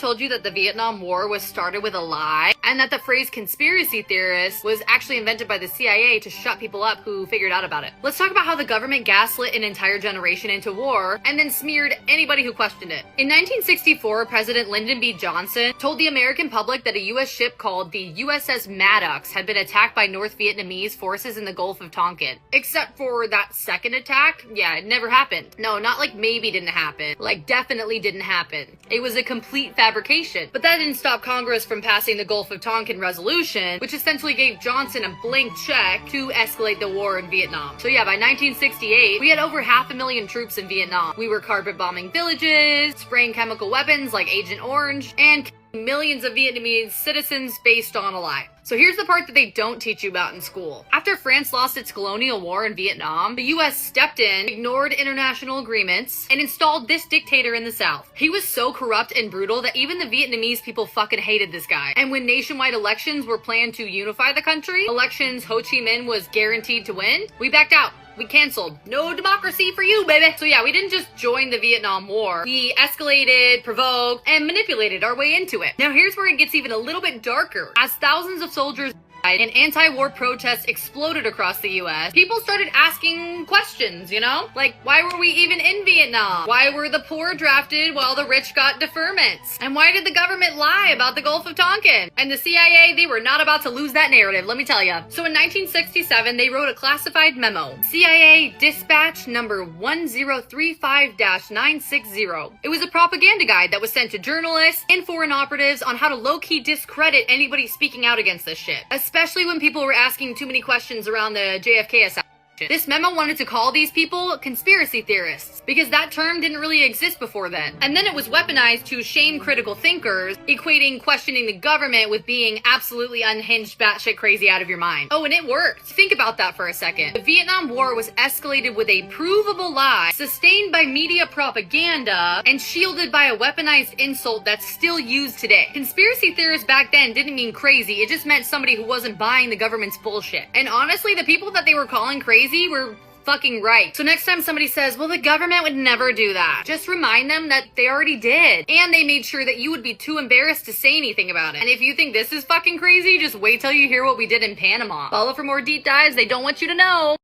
told you that the Vietnam War was started with a lie, and that the phrase conspiracy theorist was actually invented by the CIA to shut people up who figured out about it. Let's talk about how the government gaslit an entire generation into war and then smeared anybody who questioned it. In 1964, President Lyndon B. Johnson told the American public that a U.S. ship called the USS Maddox had been attacked by North Vietnamese forces in the Gulf of Tonkin. Except for that second attack, yeah, it never happened. No, not like maybe didn't happen, like definitely didn't happen. It was a complete fabrication. But that didn't stop Congress from passing the Gulf of Tonkin Resolution, which essentially gave Johnson a blank check to escalate the war in Vietnam. So yeah, by 1968, we had over 500,000 troops in Vietnam. We were carpet bombing villages, spraying chemical weapons like Agent Orange, and millions of Vietnamese citizens based on a lie. So here's the part that they don't teach you about in school. After France lost its colonial war in Vietnam, the US stepped in, ignored international agreements, and installed this dictator in the South. He was so corrupt and brutal that even the Vietnamese people fucking hated this guy. And when nationwide elections were planned to unify the country, elections Ho Chi Minh was guaranteed to win, we backed out. We canceled. No democracy for you, baby. So yeah, we didn't just join the Vietnam War. We escalated, provoked, and manipulated our way into it. Now here's where it gets even a little bit darker. As thousands of soldiers and anti-war protests exploded across the US, people started asking questions, you know? Like, why were we even in Vietnam? Why were the poor drafted while the rich got deferments? And why did the government lie about the Gulf of Tonkin? And the CIA, they were not about to lose that narrative, let me tell you. So in 1967, they wrote a classified memo, CIA Dispatch number 1035-960. It was a propaganda guide that was sent to journalists and foreign operatives on how to low-key discredit anybody speaking out against this shit, especially when people were asking too many questions around the JFK assassination. This memo wanted to call these people conspiracy theorists, because that term didn't really exist before then. And then it was weaponized to shame critical thinkers, equating questioning the government with being absolutely unhinged, batshit crazy out of your mind. Oh, and it worked. Think about that for a second. The Vietnam War was escalated with a provable lie, sustained by media propaganda, and shielded by a weaponized insult that's still used today. Conspiracy theorists back then didn't mean crazy, it just meant somebody who wasn't buying the government's bullshit. And honestly, the people that they were calling crazy were fucking right. So next time somebody says, well, the government would never do that, just remind them that they already did. And they made sure that you would be too embarrassed to say anything about it. And if you think this is fucking crazy, just wait till you hear what we did in Panama. Follow for more deep dives they don't want you to know.